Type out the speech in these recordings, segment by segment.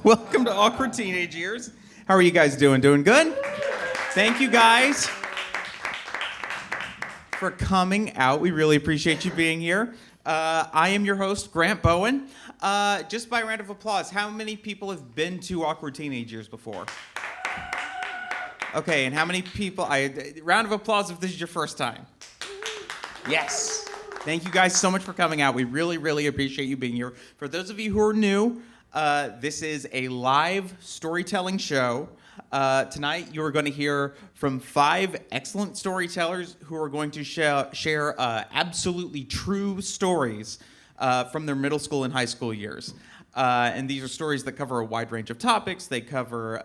Welcome to Awkward Teenage Years. How are you guys doing? Doing good? Thank you guys for coming out. We really appreciate you being here. I am your host, Grant Bowen. Just by round of applause, how many people have been to Awkward Teenage Years before? Okay, and how many people, round of applause if this is your first time. Yes. Thank you guys so much for coming out. We really, really appreciate you being here. For those of you who are new, this is a live storytelling show. Tonight, you are going to hear from 5 excellent storytellers who are going to share absolutely true stories from their middle school and high school years. And these are stories that cover a wide range of topics. They cover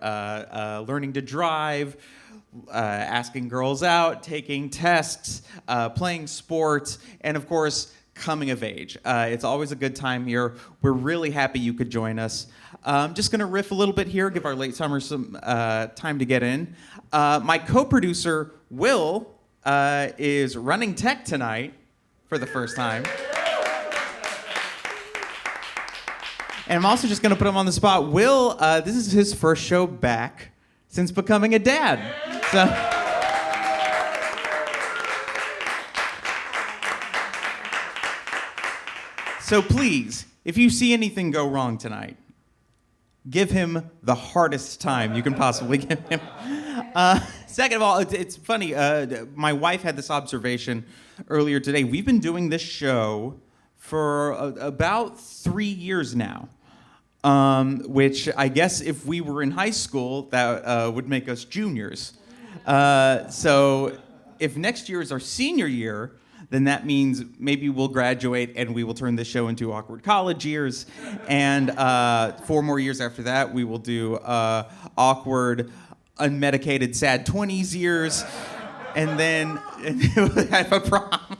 learning to drive, asking girls out, taking tests, playing sports, and of course, coming of age. It's always a good time here. We're really happy you could join us. I'm just going to riff a little bit here, give our late summer some time to get in. My co-producer, Will, is running tech tonight for the first time. And I'm also just going to put him on the spot. Will, this is his first show back since becoming a dad. So please, if you see anything go wrong tonight, give him the hardest time you can possibly give him. Second of all, it's funny. My wife had this observation earlier today. We've been doing this show for about 3 years now, which I guess if we were in high school, that would make us juniors. So if next year is our senior year, then that means maybe we'll graduate and we will turn this show into Awkward College Years. And 4 more years after that, we will do Awkward, Unmedicated, Sad 20s Years. And then we'll have a prom.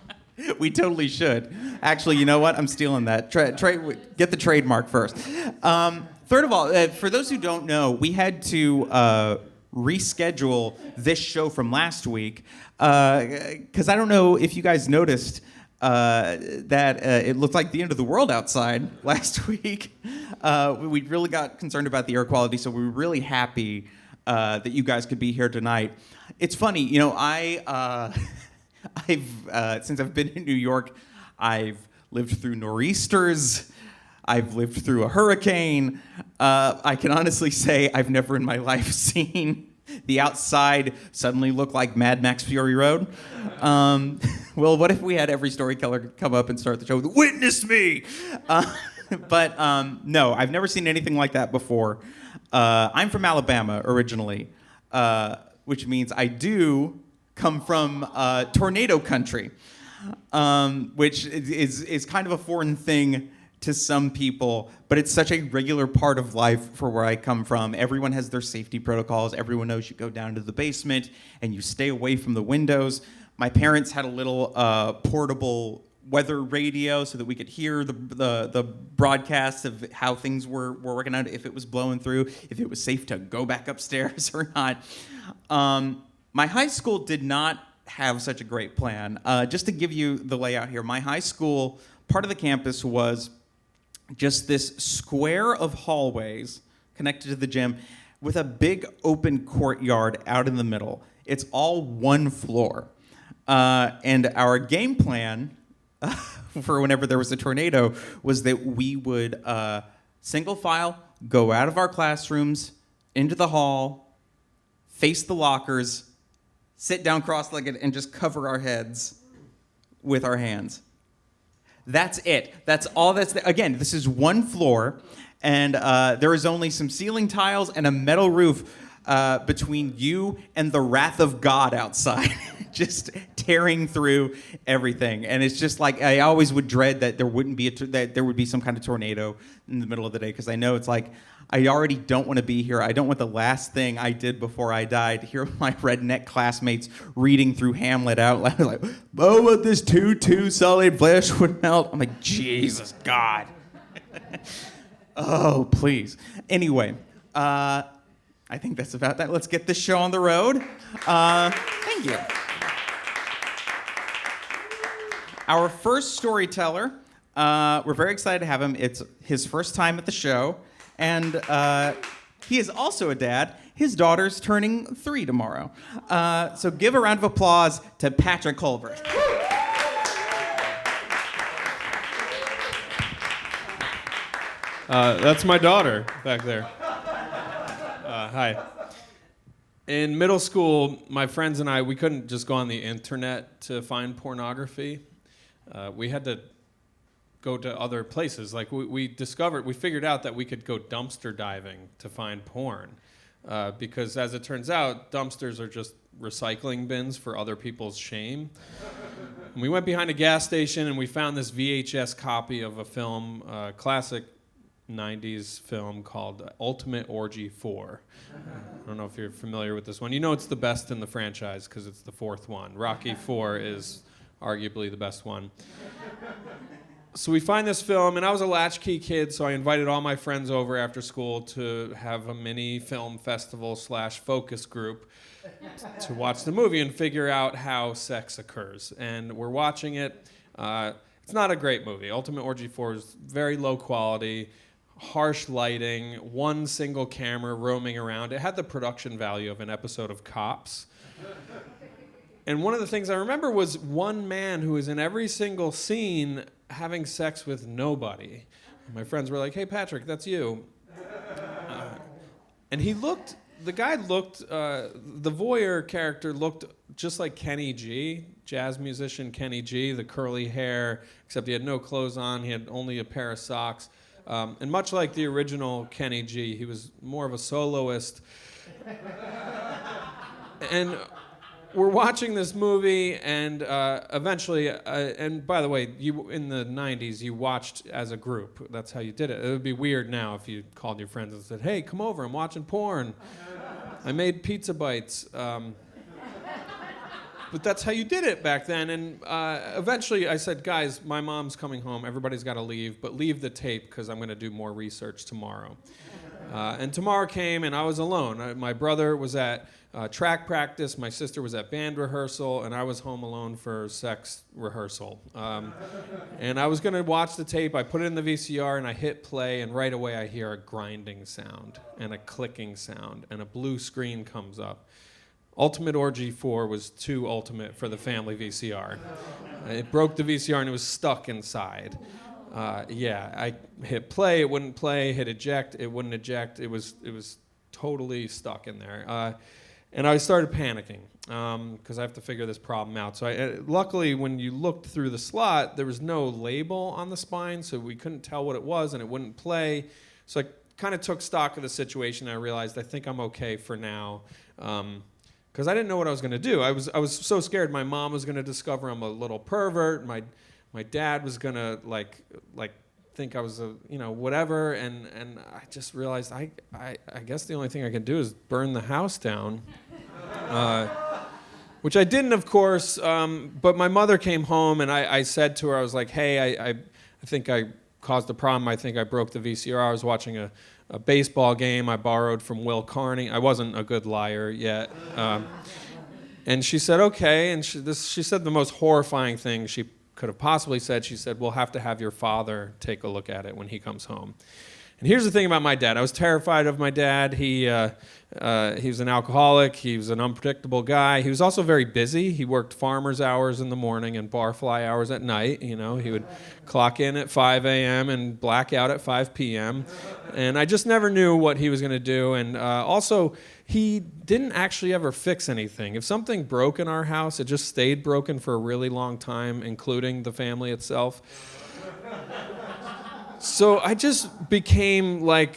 We totally should. Actually, you know what? I'm stealing that. Get the trademark first. Third of all, for those who don't know, we had to reschedule this show from last week because I don't know if you guys noticed that it looked like the end of the world outside last week. We really got concerned about the air quality, so we were really happy that you guys could be here tonight. It's funny, you know, I've since I've been in New York, I've lived through nor'easters, I've lived through a hurricane. I can honestly say I've never in my life seen the outside suddenly look like Mad Max Fury Road. Well, what if we had every storyteller come up and start the show with, "Witness me!" But no, I've never seen anything like that before. I'm from Alabama originally, which means I do come from tornado country, which is kind of a foreign thing to some people, but it's such a regular part of life for where I come from. Everyone has their safety protocols. Everyone knows you go down to the basement and you stay away from the windows. My parents had a little portable weather radio so that we could hear the broadcasts of how things were working out, if it was blowing through, if it was safe to go back upstairs or not. My high school did not have such a great plan. Just to give you the layout here, my high school, part of the campus was just this square of hallways connected to the gym with a big open courtyard out in the middle. It's all one floor. And our game plan for whenever there was a tornado was that we would single file go out of our classrooms into the hall, face the lockers, sit down cross-legged, and just cover our heads with our hands. That's it. That's all that's there. Again, this is one floor, and there is only some ceiling tiles and a metal roof between you and the wrath of God outside, just tearing through everything. And it's just like, I always would dread that there wouldn't be that there would be some kind of tornado in the middle of the day, because I know it's like, I already don't want to be here. I don't want the last thing I did before I died to hear my redneck classmates reading through Hamlet out loud, like, "Oh, what this too solid flesh would melt." I'm like, Jesus, God. Oh, please. Anyway, I think that's about that. Let's get this show on the road. Thank you. Our first storyteller, we're very excited to have him. It's his first time at the show. And he is also a dad. His daughter's turning 3 tomorrow. So give a round of applause to Patrick Holbert. That's my daughter back there. Hi. In middle school, my friends and I, we couldn't just go on the internet to find pornography. We had to go to other places. Like we figured out that we could go dumpster diving to find porn. Because as it turns out, dumpsters are just recycling bins for other people's shame. And we went behind a gas station and we found this VHS copy of a film, classic 90s film called Ultimate Orgy 4. I don't know if you're familiar with this one. You know it's the best in the franchise because it's the 4th one. Rocky 4 is arguably the best one. So we find this film, and I was a latchkey kid, so I invited all my friends over after school to have a mini film festival / focus group to watch the movie and figure out how sex occurs. And we're watching it. It's not a great movie. Ultimate Orgy 4 is very low quality, harsh lighting, one single camera roaming around. It had the production value of an episode of Cops. And one of the things I remember was one man who was in every single scene having sex with nobody. And my friends were like, "Hey, Patrick, that's you." And the voyeur character looked just like Kenny G, jazz musician Kenny G, the curly hair, except he had no clothes on, he had only a pair of socks. And much like the original Kenny G, he was more of a soloist. And we're watching this movie, and eventually, and by the way, you in the 90s, you watched as a group. That's how you did it. It would be weird now if you called your friends and said, "Hey, come over, I'm watching porn. I made pizza bites." But that's how you did it back then. And eventually I said, "Guys, my mom's coming home. Everybody's got to leave, but leave the tape because I'm going to do more research tomorrow." And tomorrow came, and I was alone. My brother was at track practice, my sister was at band rehearsal, and I was home alone for sex rehearsal. And I was going to watch the tape. I put it in the VCR, and I hit play, and right away I hear a grinding sound and a clicking sound, and a blue screen comes up. Ultimate Orgy 4 was too ultimate for the family VCR. It broke the VCR, and it was stuck inside. I hit play, it wouldn't play, hit eject, it wouldn't eject. It was totally stuck in there. And I started panicking because I have to figure this problem out. So luckily, when you looked through the slot, there was no label on the spine, so we couldn't tell what it was, and it wouldn't play. So I kind of took stock of the situation, and I realized I think I'm okay for now. Because I didn't know what I was going to do. I was so scared my mom was going to discover I'm a little pervert. My dad was going to like think I was whatever, and I just realized I guess the only thing I can do is burn the house down. Which I didn't, of course, but my mother came home, and I said to her, I was like, "Hey, I think I caused a problem. I think I broke the VCR. I was watching a baseball game I borrowed from Will Carney." I wasn't a good liar yet. And she said, "Okay," and she said the most horrifying thing she could have possibly said. She said, "We'll have to have your father take a look at it when he comes home." And here's the thing about my dad. I was terrified of my dad. He was an alcoholic. He was an unpredictable guy. He was also very busy. He worked farmer's hours in the morning and barfly hours at night. He would clock in at 5 a.m. and black out at 5 p.m. And I just never knew what he was going to do. And also, he didn't actually ever fix anything. If something broke in our house, it just stayed broken for a really long time, including the family itself. So I just became I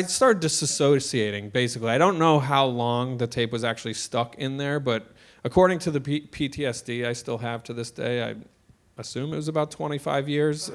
started disassociating, basically. I don't know how long the tape was actually stuck in there, but according to the PTSD I still have to this day, I assume it was about 25 years.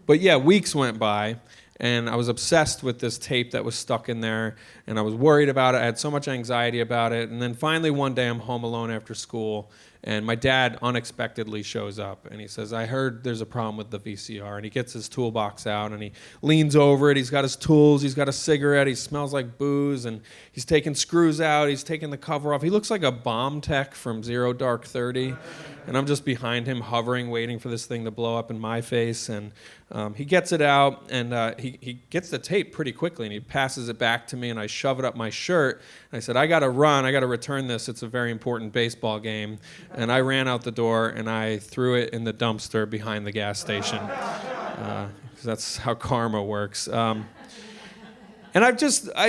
But yeah, weeks went by, and I was obsessed with this tape that was stuck in there, and I was worried about it. I had so much anxiety about it. And then finally one day I'm home alone after school, And my dad unexpectedly shows up, and he says, I heard there's a problem with the VCR. And he gets his toolbox out, and he leans over it. He's got his tools. He's got a cigarette. He smells like booze, and he's taking screws out. He's taking the cover off. He looks like a bomb tech from Zero Dark 30. And I'm just behind him, hovering, waiting for this thing to blow up in my face. And he gets it out, and he gets the tape pretty quickly, and he passes it back to me, and I shove it up my shirt. And I said, I got to run. I got to return this. It's a very important baseball game. And I ran out the door, and I threw it in the dumpster behind the gas station. 'Cause that's how karma works. And I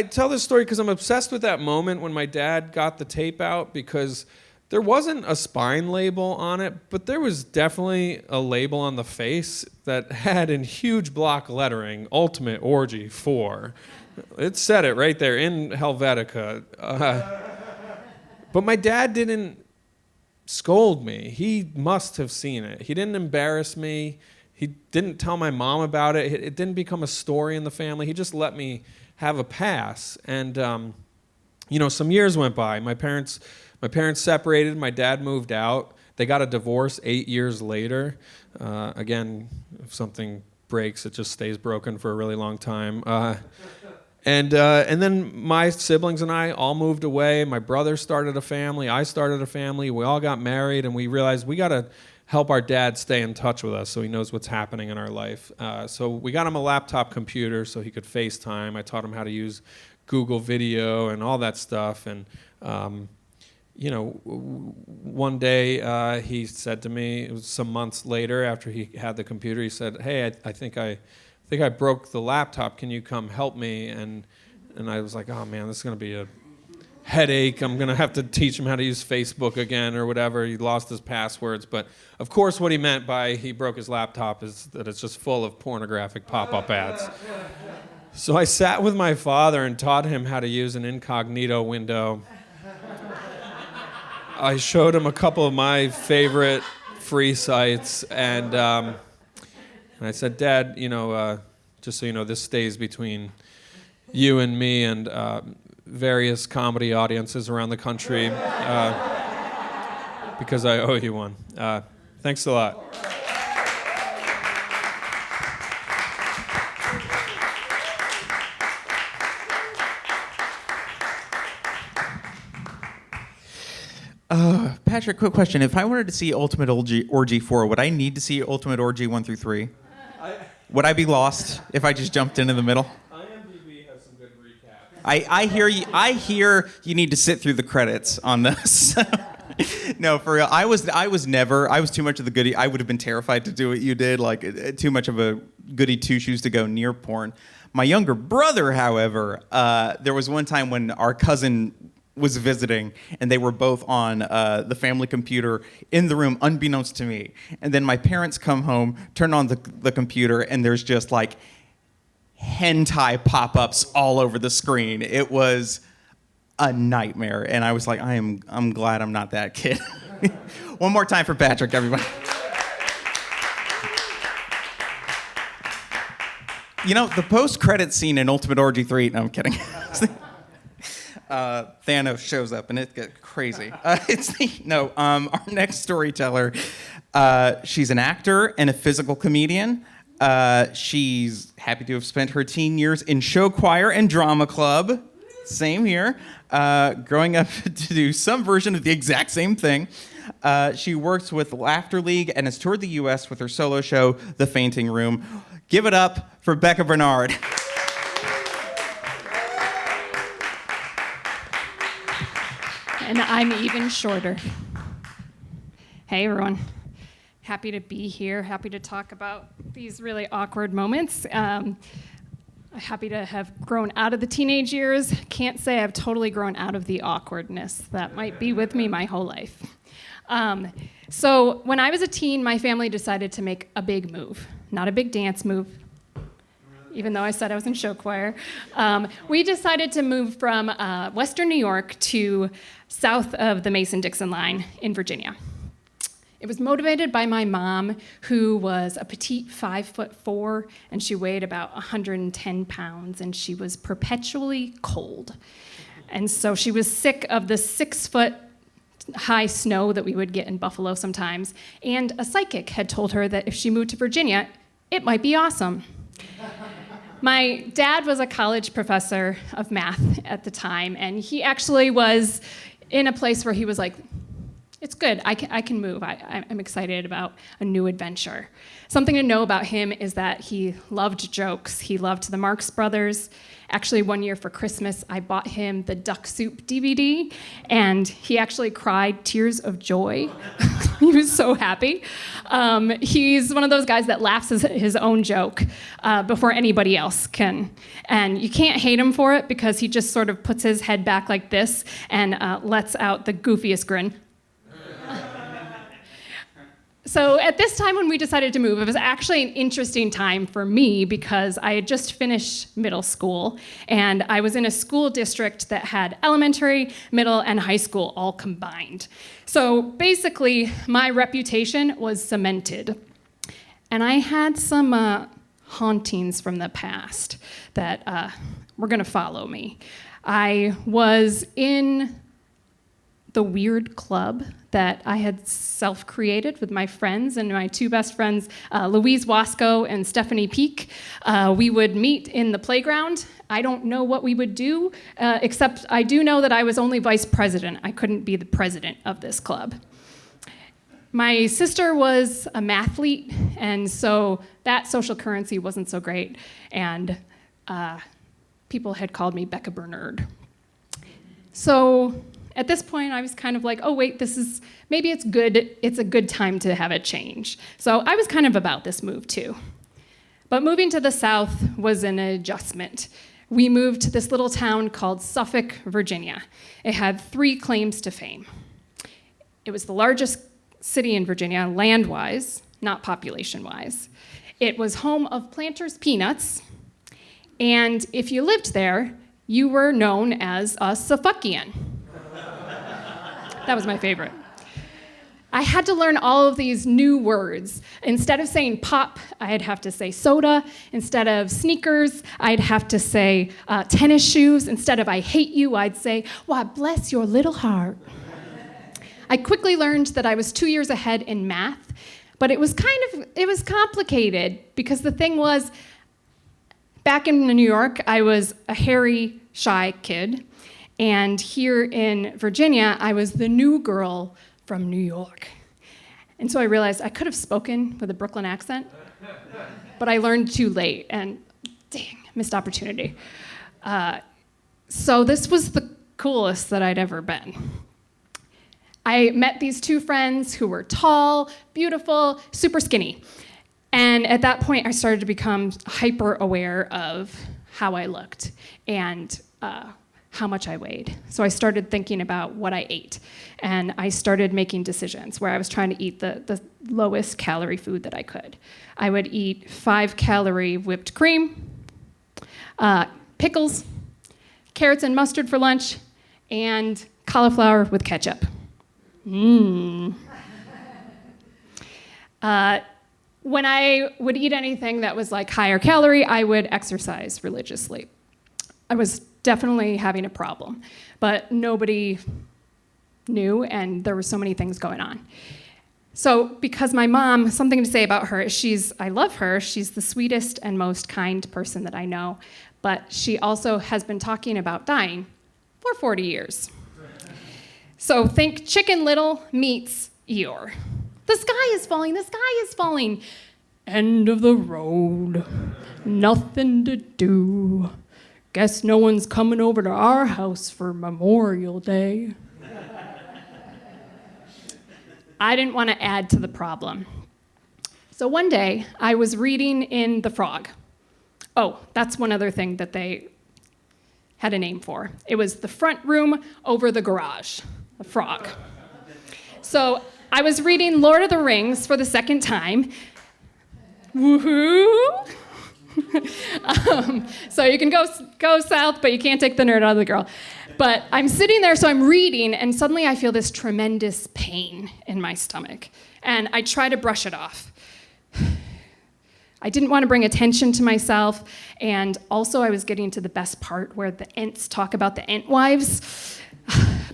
tell this story because I'm obsessed with that moment when my dad got the tape out, because there wasn't a spine label on it, but there was definitely a label on the face that had in huge block lettering, Ultimate Orgy 4. It said it right there in Helvetica. But my dad didn't scold me. He must have seen it. He didn't embarrass me. He didn't tell my mom about it. It didn't become a story in the family. He just let me have a pass. And, some years went by. My parents separated. My dad moved out. They got a divorce 8 years later. Again, if something breaks, it just stays broken for a really long time. And then my siblings and I all moved away. My brother started a family. I started a family. We all got married, and we realized we got to help our dad stay in touch with us so he knows what's happening in our life. So we got him a laptop computer so he could FaceTime. I taught him how to use Google Video and all that stuff. And one day he said to me, it was some months later after he had the computer, he said, hey, I think I broke the laptop. Can you come help me? And I was like, oh man, this is going to be a headache. I'm going to have to teach him how to use Facebook again or whatever. He lost his passwords. But of course what he meant by he broke his laptop is that it's just full of pornographic pop-up ads. So I sat with my father and taught him how to use an incognito window. I showed him a couple of my favorite free sites, and I said, Dad, just so you know, this stays between you and me and various comedy audiences around the country because I owe you one. Thanks a lot. Patrick, quick question. If I wanted to see Ultimate Orgy 4, would I need to see Ultimate Orgy 1 through 3? Would I be lost if I just jumped into the middle? IMDb has some good recaps. I hear you need to sit through the credits on this. No, for real. I was too much of the goody. I would have been terrified to do what you did, like too much of a goody two-shoes to go near porn. My younger brother, however, there was one time when our cousin was visiting, and they were both on the family computer in the room, unbeknownst to me. And then my parents come home, turn on the computer, and there's just like hentai pop-ups all over the screen. It was a nightmare, and I was like, I'm glad I'm not that kid. One more time for Patrick, everybody. The post-credit scene in Ultimate Orgy 3, no, I'm kidding. Thanos shows up and it gets crazy. Our next storyteller, she's an actor and a physical comedian. She's happy to have spent her teen years in show choir and drama club. Same here. Growing up to do some version of the exact same thing. She works with Laughter League and has toured the U.S. with her solo show, The Fainting Room. Give it up for Becca Bernard. And I'm even shorter. Hey, everyone. Happy to be here. Happy to talk about these really awkward moments. Happy to have grown out of the teenage years. Can't say I've totally grown out of the awkwardness. That might be with me my whole life. So when I was a teen, my family decided to make a big move. Not a big dance move, even though I said I was in show choir. We decided to move from Western New York to south of the Mason-Dixon line in Virginia. It was motivated by my mom, who was a petite 5'4", and she weighed about 110 pounds, and she was perpetually cold. And so she was sick of the 6 foot high snow that we would get in Buffalo sometimes. And a psychic had told her that if she moved to Virginia, it might be awesome. My dad was a college professor of math at the time, and he actually was in a place where he was like, it's good, I can move. I'm excited about a new adventure. Something to know about him is that he loved jokes. He loved the Marx Brothers. Actually, one year for Christmas, I bought him the Duck Soup DVD, and he actually cried tears of joy. He was so happy. He's one of those guys that laughs at his own joke before anybody else can. And you can't hate him for it because he just sort of puts his head back like this and lets out the goofiest grin. So at this time when we decided to move, it was actually an interesting time for me because I had just finished middle school, and I was in a school district that had elementary, middle, and high school all combined. So basically, my reputation was cemented. And I had some hauntings from the past that were gonna follow me. I was in the weird club that I had self-created with my friends and my two best friends, Louise Wasco and Stephanie Peak. We would meet in the playground. I don't know what we would do, except I do know that I was only vice president. I couldn't be the president of this club. My sister was a mathlete, and so that social currency wasn't so great, and people had called me Becca Bernard. So at this point, I was kind of like, oh wait, maybe it's good. It's a good time to have a change. So I was kind of about this move too. But moving to the South was an adjustment. We moved to this little town called Suffolk, Virginia. It had 3 claims to fame. It was the largest city in Virginia, land-wise, not population-wise. It was home of Planters Peanuts, and if you lived there, you were known as a Suffolkian. That was my favorite. I had to learn all of these new words. Instead of saying pop, I'd have to say soda. Instead of sneakers, I'd have to say tennis shoes. Instead of I hate you, I'd say, why, bless your little heart. I quickly learned that I was 2 years ahead in math, but it was complicated because the thing was, back in New York, I was a hairy, shy kid. And here in Virginia, I was the new girl from New York. And so I realized I could have spoken with a Brooklyn accent, but I learned too late, and dang, missed opportunity. So this was the coolest that I'd ever been. I met these 2 friends who were tall, beautiful, super skinny. And at that point, I started to become hyper aware of how I looked and how much I weighed. So I started thinking about what I ate, and I started making decisions where I was trying to eat the lowest calorie food that I could. I would eat 5-calorie whipped cream, pickles, carrots and mustard for lunch, and cauliflower with ketchup. When I would eat anything that was like higher calorie, I would exercise religiously. I was definitely having a problem, but nobody knew, and there were so many things going on. So because my mom, something to say about her, I love her, she's the sweetest and most kind person that I know, but she also has been talking about dying for 40 years. So think Chicken Little meets Eeyore. The sky is falling, the sky is falling. End of the road, nothing to do. Guess no one's coming over to our house for Memorial Day. I didn't want to add to the problem. So one day, I was reading in The Frog. Oh, that's one other thing that they had a name for. It was the front room over the garage, The Frog. So I was reading Lord of the Rings for the 2nd time. Woohoo! So you can go south, but you can't take the nerd out of the girl. But I'm sitting there, so I'm reading, and suddenly I feel this tremendous pain in my stomach. And I try to brush it off. I didn't want to bring attention to myself, and also I was getting to the best part where the Ents talk about the Ent wives.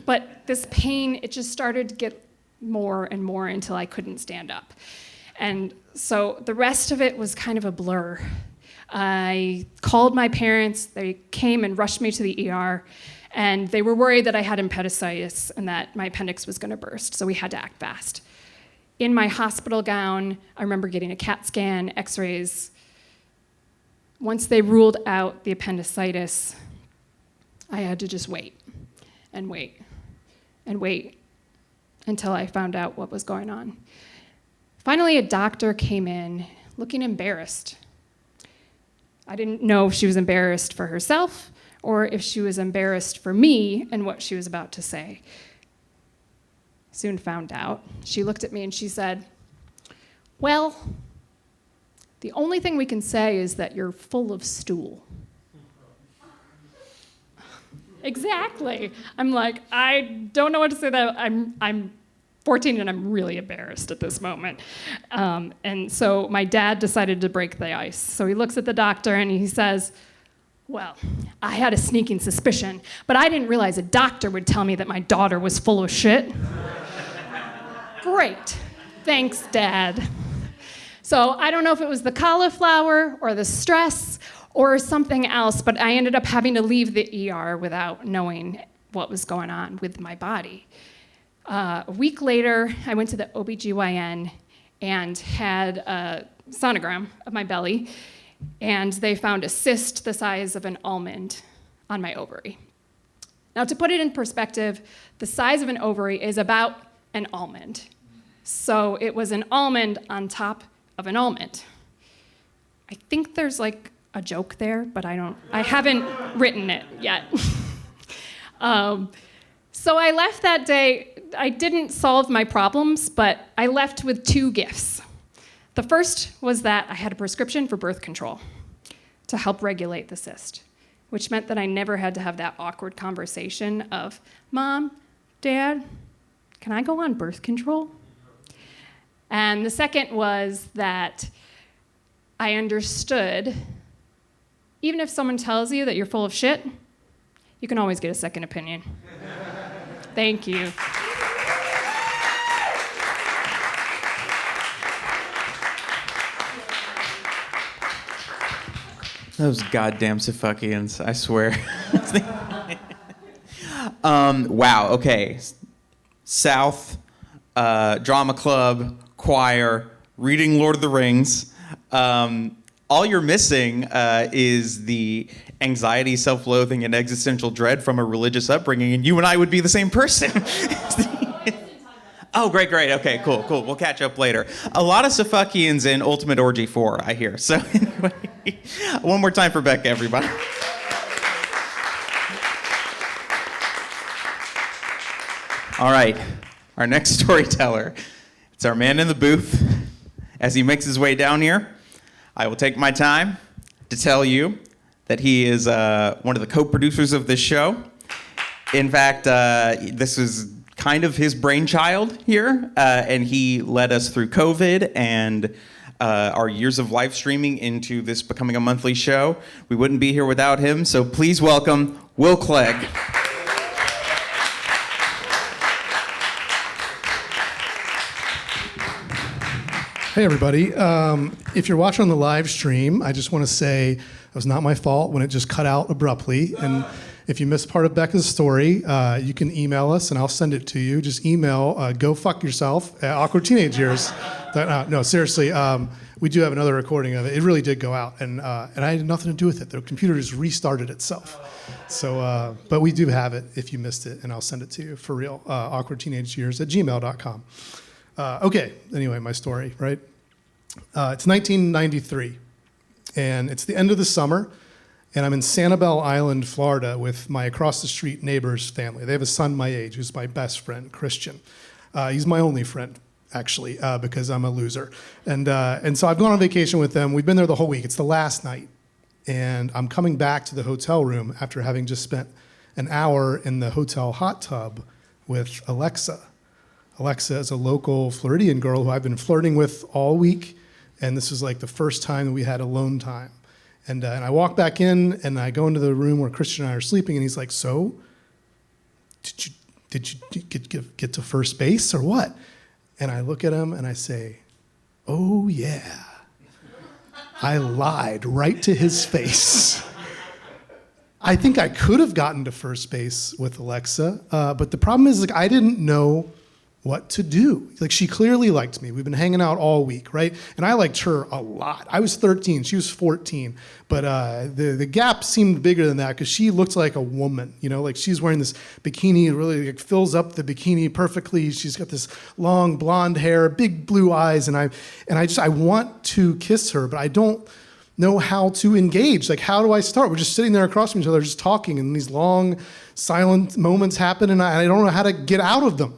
But this pain, it just started to get more and more until I couldn't stand up. And so the rest of it was kind of a blur. I called my parents. They came and rushed me to the ER, and they were worried that I had appendicitis and that my appendix was going to burst, so we had to act fast. In my hospital gown, I remember getting a CAT scan, x-rays. Once they ruled out the appendicitis, I had to just wait and wait and wait until I found out what was going on. Finally, a doctor came in looking embarrassed. I didn't know if she was embarrassed for herself or if she was embarrassed for me and what she was about to say. Soon found out. She looked at me and she said, "Well, the only thing we can say is that you're full of stool." Exactly. I'm like, I don't know what to say. That I'm 14 and I'm really embarrassed at this moment. And so my dad decided to break the ice. So he looks at the doctor and he says, "Well, I had a sneaking suspicion, but I didn't realize a doctor would tell me that my daughter was full of shit." Great. Thanks, Dad. So I don't know if it was the cauliflower or the stress or something else, but I ended up having to leave the ER without knowing what was going on with my body. A week later, I went to the OBGYN and had a sonogram of my belly, and they found a cyst the size of an almond on my ovary. Now, to put it in perspective, the size of an ovary is about an almond. So it was an almond on top of an almond. I think there's like a joke there, but I haven't written it yet. So I left that day. I didn't solve my problems, but I left with two gifts. The first was that I had a prescription for birth control to help regulate the cyst, which meant that I never had to have that awkward conversation of, "Mom, Dad, can I go on birth control?" And the second was that I understood, even if someone tells you that you're full of shit, you can always get a second opinion. Thank you. Those goddamn Safuckians, I swear. Wow, okay. South, drama club, choir, reading Lord of the Rings. All you're missing is the anxiety, self-loathing, and existential dread from a religious upbringing, and you and I would be the same person. Oh, great. Okay, cool. We'll catch up later. A lot of Safuckians in Ultimate Orgy 4, I hear. So anyway, one more time for Becca, everybody. All right, our next storyteller. It's our man in the booth. As he makes his way down here, I will take my time to tell you that he is one of the co-producers of this show. In fact, this is kind of his brainchild here, and he led us through COVID and our years of live streaming into this becoming a monthly show. We wouldn't be here without him, so please welcome Will Clegg. Hey, everybody. If you're watching on the live stream, I just want to say it was not my fault when it just cut out abruptly. And if you missed part of Becca's story, you can email us, and I'll send it to you. Just email go fuck yourself at Awkward Teenage Years. No, seriously, we do have another recording of it. It really did go out, and I had nothing to do with it. The computer just restarted itself. So, but we do have it if you missed it, and I'll send it to you for real. awkwardteenageyears@gmail.com. Okay, anyway, my story, right? It's 1993, and it's the end of the summer, and I'm in Sanibel Island, Florida, with my across-the-street neighbor's family. They have a son my age who's my best friend, Christian. He's my only friend, actually, because I'm a loser. And so I've gone on vacation with them. We've been there the whole week. It's the last night, and I'm coming back to the hotel room after having just spent an hour in the hotel hot tub with Alexa. Alexa is a local Floridian girl who I've been flirting with all week, and this was like the first time that we had alone time. And I walk back in, and I go into the room where Christian and I are sleeping, and he's like, "So, did you get to first base or what? And I look at him and I say, oh yeah. I lied right to his face. I think I could have gotten to first base with Alexa, but the problem is, like, I didn't know what to do. Like, she clearly liked me. We've been hanging out all week, right? And I liked her a lot. I was 13, she was 14, but the gap seemed bigger than that because she looked like a woman, you know, like she's wearing this bikini, it really like fills up the bikini perfectly. She's got this long blonde hair, big blue eyes, and I want to kiss her, but I don't know how to engage. Like, how do I start? We're just sitting there across from each other, just talking, and these long, silent moments happen, and I don't know how to get out of them.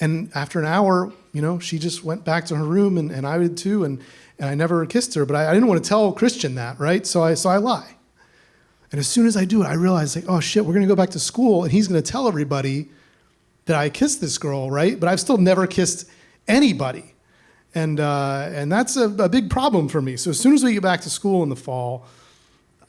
And after an hour, you know, she just went back to her room, and I did too, and I never kissed her. But I didn't want to tell Christian that, right? So I lie. And as soon as I do it, I realize, like, oh shit, we're going to go back to school, and he's going to tell everybody that I kissed this girl, right? But I've still never kissed anybody. And that's a big problem for me. So as soon as we get back to school in the fall,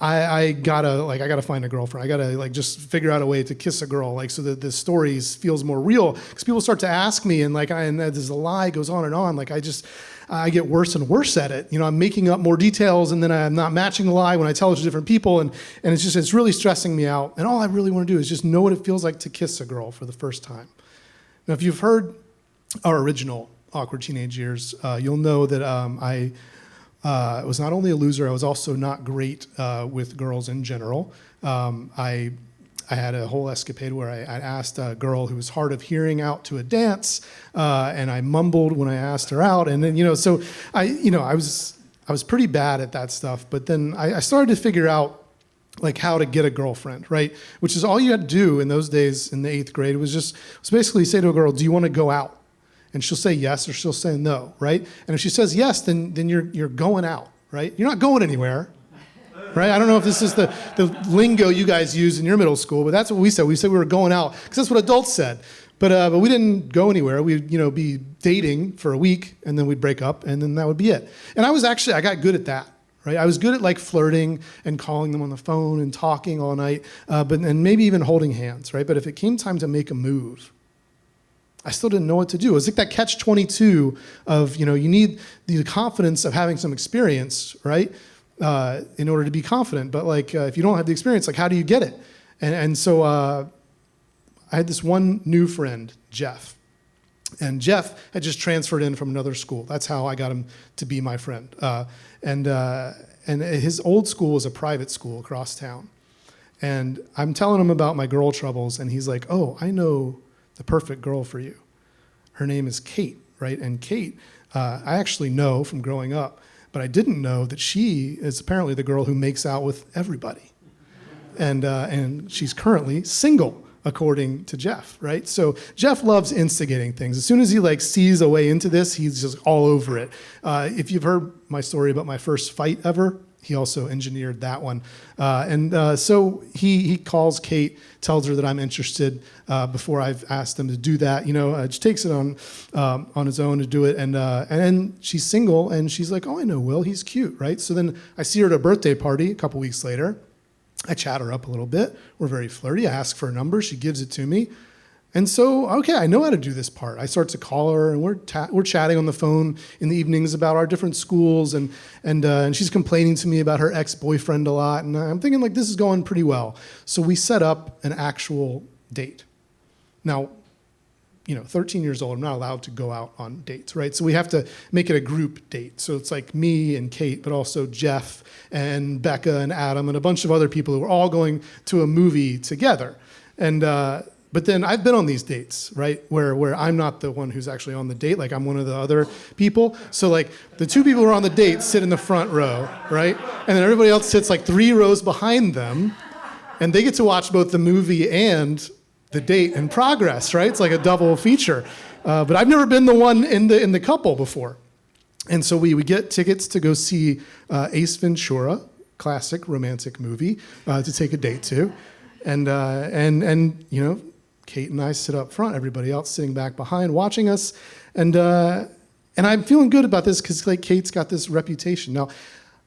I gotta find a girlfriend. I gotta like just figure out a way to kiss a girl, like so that the story feels more real. Because people start to ask me, and as a lie goes on and on, like I get worse and worse at it. You know, I'm making up more details, and then I'm not matching the lie when I tell it to different people, and it's really stressing me out. And all I really want to do is just know what it feels like to kiss a girl for the first time. Now, if you've heard our original Awkward Teenage Years, you'll know that I was not only a loser, I was also not great with girls in general. I had a whole escapade where I asked a girl who was hard of hearing out to a dance, and I mumbled when I asked her out, and then so I was pretty bad at that stuff. But then I started to figure out like how to get a girlfriend, right? Which is all you had to do in those days in the 8th grade. It was basically say to a girl, "Do you want to go out?" And she'll say yes or she'll say no, right? And if she says yes, then you're going out, right? You're not going anywhere, right? I don't know if this is the lingo you guys use in your middle school, but that's what we said. We said we were going out because that's what adults said. But we didn't go anywhere. We'd be dating for a week, and then we'd break up, and then that would be it. And I got good at that, right? I was good at like flirting and calling them on the phone and talking all night, and maybe even holding hands, right? But if it came time to make a move, I still didn't know what to do. It was like that catch-22 of, you need the confidence of having some experience, right, in order to be confident. But like, if you don't have the experience, like, how do you get it? And so I had this one new friend, Jeff. And Jeff had just transferred in from another school. That's how I got him to be my friend. And his old school was a private school across town. And I'm telling him about my girl troubles, and he's like, "Oh, I know the perfect girl for you. Her name is Kate," right? And Kate, I actually know from growing up, but I didn't know that she is apparently the girl who makes out with everybody. And she's currently single, according to Jeff, right? So Jeff loves instigating things. As soon as he like sees a way into this, he's just all over it. If you've heard my story about my first fight ever, he also engineered that one. So he calls Kate, tells her that I'm interested before I've asked him to do that. Just takes it on his own to do it. And then she's single, and she's like, "Oh, I know Will, he's cute," right? So then I see her at a birthday party a couple weeks later. I chat her up a little bit. We're very flirty. I ask for a number. She gives it to me. And so, okay, I know how to do this part. I start to call her, and we're chatting on the phone in the evenings about our different schools, and she's complaining to me about her ex-boyfriend a lot, and I'm thinking, like, this is going pretty well. So we set up an actual date. Now, 13 years old, I'm not allowed to go out on dates, right? So we have to make it a group date. So it's like me and Kate, but also Jeff and Becca and Adam and a bunch of other people who are all going to a movie together. But then I've been on these dates, right, where I'm not the one who's actually on the date, like I'm one of the other people. So like the two people who are on the date sit in the front row, right? And then everybody else sits like 3 rows behind them, and they get to watch both the movie and the date in progress, right? It's like a double feature. But I've never been the one in the couple before. And so we get tickets to go see Ace Ventura, classic romantic movie, to take a date to. And Kate and I sit up front, everybody else sitting back behind watching us. And I'm feeling good about this because like Kate's got this reputation. Now,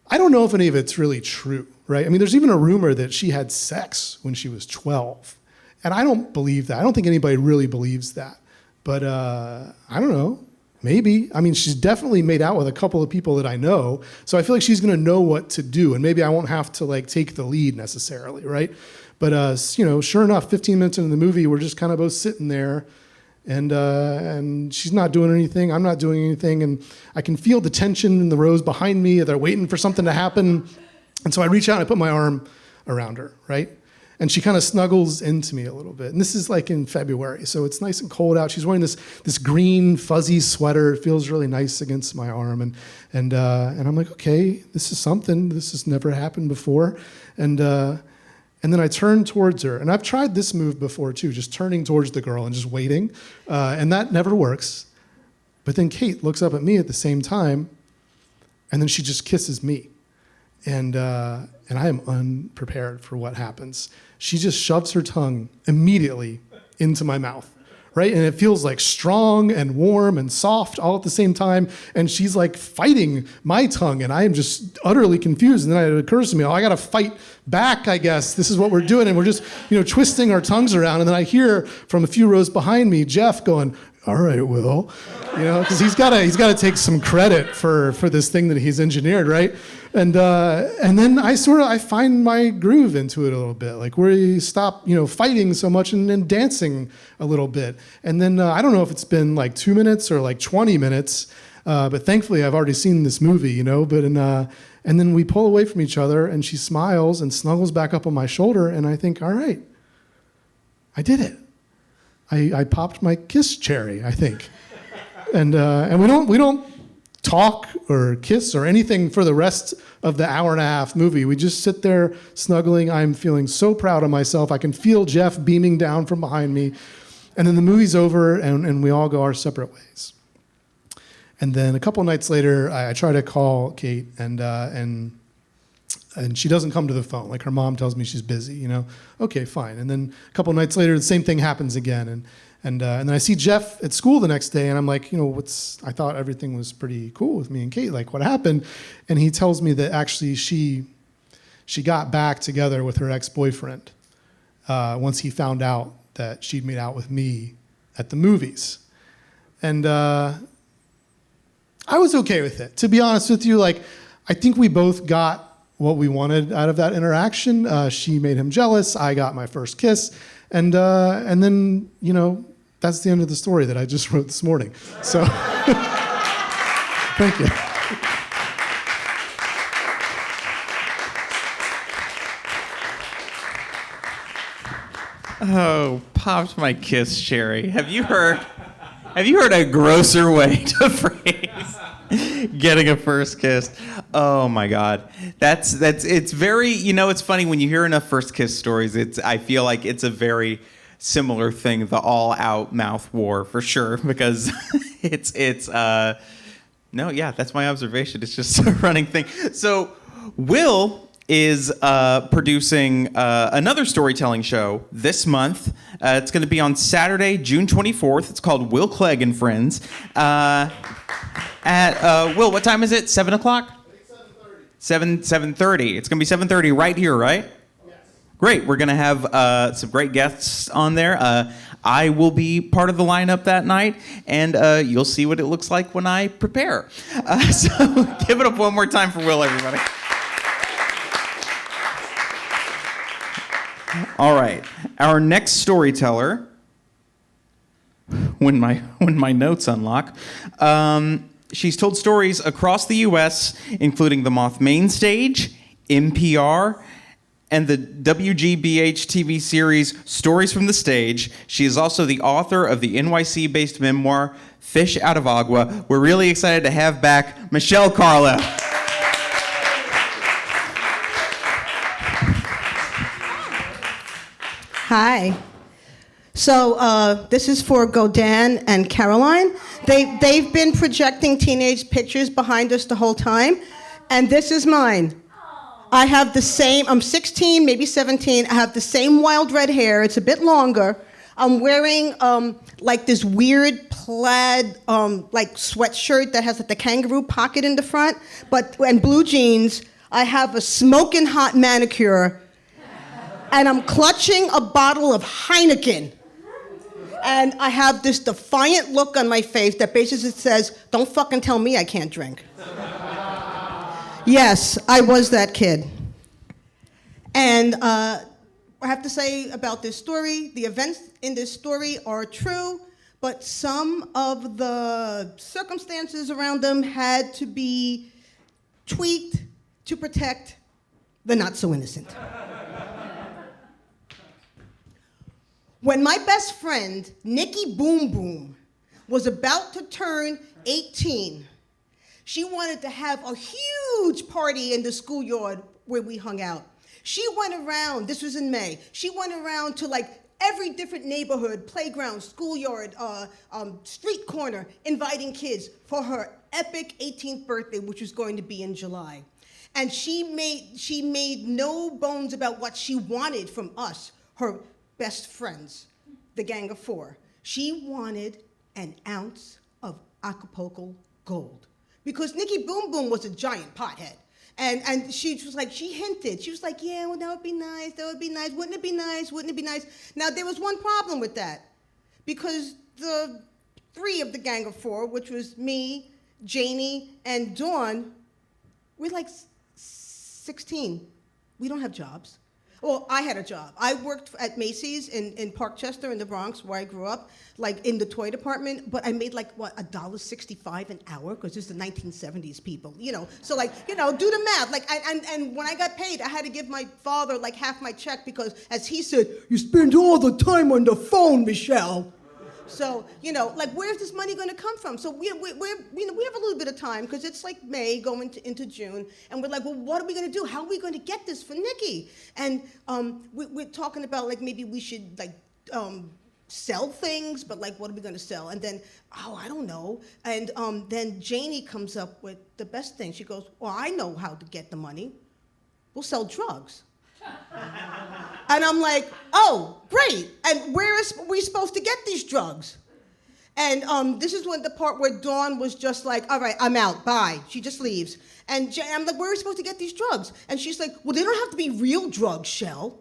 I don't know if any of it's really true, right? I mean, there's even a rumor that she had sex when she was 12. And I don't believe that. I don't think anybody really believes that. But I don't know. Maybe. I mean, she's definitely made out with a couple of people that I know. So I feel like she's going to know what to do. And maybe I won't have to like take the lead necessarily, right? But, sure enough, 15 minutes into the movie, we're just kind of both sitting there. And she's not doing anything. I'm not doing anything. And I can feel the tension in the rows behind me. They're waiting for something to happen. And so I reach out and I put my arm around her, right? And she kind of snuggles into me a little bit. And this is like in February, so it's nice and cold out. She's wearing this green fuzzy sweater. It feels really nice against my arm. And I'm like, okay, this is something. This has never happened before. And then I turn towards her. And I've tried this move before too, just turning towards the girl and just waiting. And that never works. But then Kate looks up at me at the same time, and then she just kisses me. And I am unprepared for what happens. She just shoves her tongue immediately into my mouth, right? And it feels like strong and warm and soft all at the same time. And she's like fighting my tongue, and I am just utterly confused. And then it occurs to me, I got to fight back, I guess. This is what we're doing. And we're just, twisting our tongues around. And then I hear from a few rows behind me, Jeff going, all right, Will, because he's got to take some credit for this thing that he's engineered, right? And then I find my groove into it a little bit, like where you stop, fighting so much and dancing a little bit. And then I don't know if it's been like 2 minutes or like 20 minutes, but thankfully I've already seen this movie, and then we pull away from each other, and she smiles and snuggles back up on my shoulder, and I think, all right, I did it. I popped my kiss cherry, I think. And we don't talk or kiss or anything for the rest of the hour and a half movie. We just sit there snuggling. I'm feeling so proud of myself. I can feel Jeff beaming down from behind me. And then the movie's over, and we all go our separate ways. And then a couple nights later, I try to call Kate, and she doesn't come to the phone. Like, her mom tells me she's busy, Okay, fine. And then a couple nights later, the same thing happens again. And then I see Jeff at school the next day, and I'm like, I thought everything was pretty cool with me and Kate. Like, what happened? And he tells me that actually she got back together with her ex-boyfriend once he found out that she'd made out with me at the movies. And I was okay with it. To be honest with you, I think we both got what we wanted out of that interaction. She made him jealous. I got my first kiss. And then, that's the end of the story that I just wrote this morning. So, thank you. Oh, popped my kiss cherry. Have you heard a grosser way to phrase getting a first kiss? Oh my God. It's very, it's funny when you hear enough first kiss stories, I feel like it's a very similar thing, the all-out mouth war for sure, because that's my observation. It's just a running thing. So Will is producing another storytelling show this month. It's going to be on Saturday, June 24th. It's called Will Clegg and Friends. Will, what time is it? 7 o'clock? 7:30. It's going to be 7:30 right here, right? Great. We're going to have some great guests on there. I will be part of the lineup that night, and you'll see what it looks like when I prepare. So give it up one more time for Will, everybody. All right. Our next storyteller, when my notes unlock, she's told stories across the U.S., including the Moth Main Stage, NPR, and the WGBH TV series Stories from the Stage. She is also the author of the NYC-based memoir Fish Out of Agua. We're really excited to have back Michele Carlo. Hi. So this is for Godin and Caroline. They've been projecting teenage pictures behind us the whole time, and this is mine. I have the same, I'm 16, maybe 17. I have the same wild red hair. It's a bit longer. I'm wearing this weird plaid sweatshirt that has the kangaroo pocket in the front, and blue jeans. I have a smoking hot manicure. and I'm clutching a bottle of Heineken. And I have this defiant look on my face that basically says, don't fucking tell me I can't drink. Yes, I was that kid. And I have to say about this story, the events in this story are true, but some of the circumstances around them had to be tweaked to protect the not so innocent. When my best friend, Nikki Boom Boom, was about to turn 18, she wanted to have a huge party in the schoolyard where we hung out. She went around, this was in May, she went around to like every different neighborhood, playground, schoolyard, street corner, inviting kids for her epic 18th birthday, which was going to be in July. And she made no bones about what she wanted from us, her best friends, the Gang of Four. She wanted an ounce of Acapulco Gold. Because Nikki Boom Boom was a giant pothead. And she was like, she hinted. She was like, yeah, well, that would be nice. That would be nice. Wouldn't it be nice? Wouldn't it be nice? Now, there was one problem with that. Because the three of the Gang of Four, which was me, Janie, and Dawn, we're like 16. We don't have jobs. Well, I had a job. I worked at Macy's in Parkchester in the Bronx, where I grew up, like in the toy department, but I made like, what, $1.65 an hour? Because this is the 1970s, people, you know. So like, you know, do the math. Like, and when I got paid, I had to give my father like half my check because, as he said, you spend all the time on the phone, Michelle. So, you know, like, where's this money going to come from? So we have a little bit of time because it's like May going into June, and we're like, well, what are we going to do? How are we going to get this for Nikki? And we're talking about like maybe we should like sell things, but like, what are we going to sell? And then, I don't know. And then Janie comes up with the best thing. She goes, well, I know how to get the money. We'll sell drugs. And I'm like, oh, great. And where is we supposed to get these drugs? And this is when the part where Dawn was just like, all right, I'm out, bye. She just leaves. And I'm like, where are we supposed to get these drugs? And she's like, well, they don't have to be real drugs, Shell.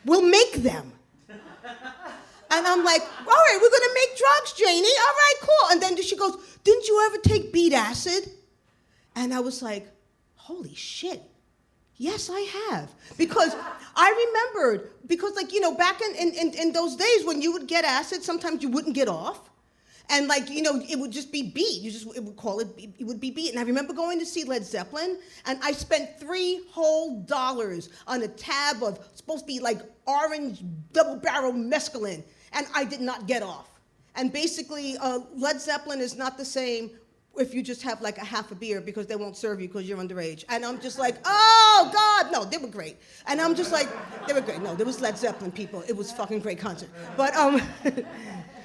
We'll make them. And I'm like, all right, we're gonna make drugs, Janie. All right, cool. And then she goes, didn't you ever take beet acid? And I was like, holy shit. Yes, I have. Because I remembered, because like, you know, back in those days when you would get acid, sometimes you wouldn't get off. And like, you know, it would just be beat. It would call it, it would be beat. And I remember going to see Led Zeppelin, and I spent $3 whole on a tab of supposed to be like orange double-barrel mescaline, and I did not get off. And basically, Led Zeppelin is not the same if you just have like a half a beer because they won't serve you because you're underage. And I'm just like, oh, God. No, they were great. And I'm just like, they were great. No, there was Led Zeppelin, people. It was fucking great concert. But,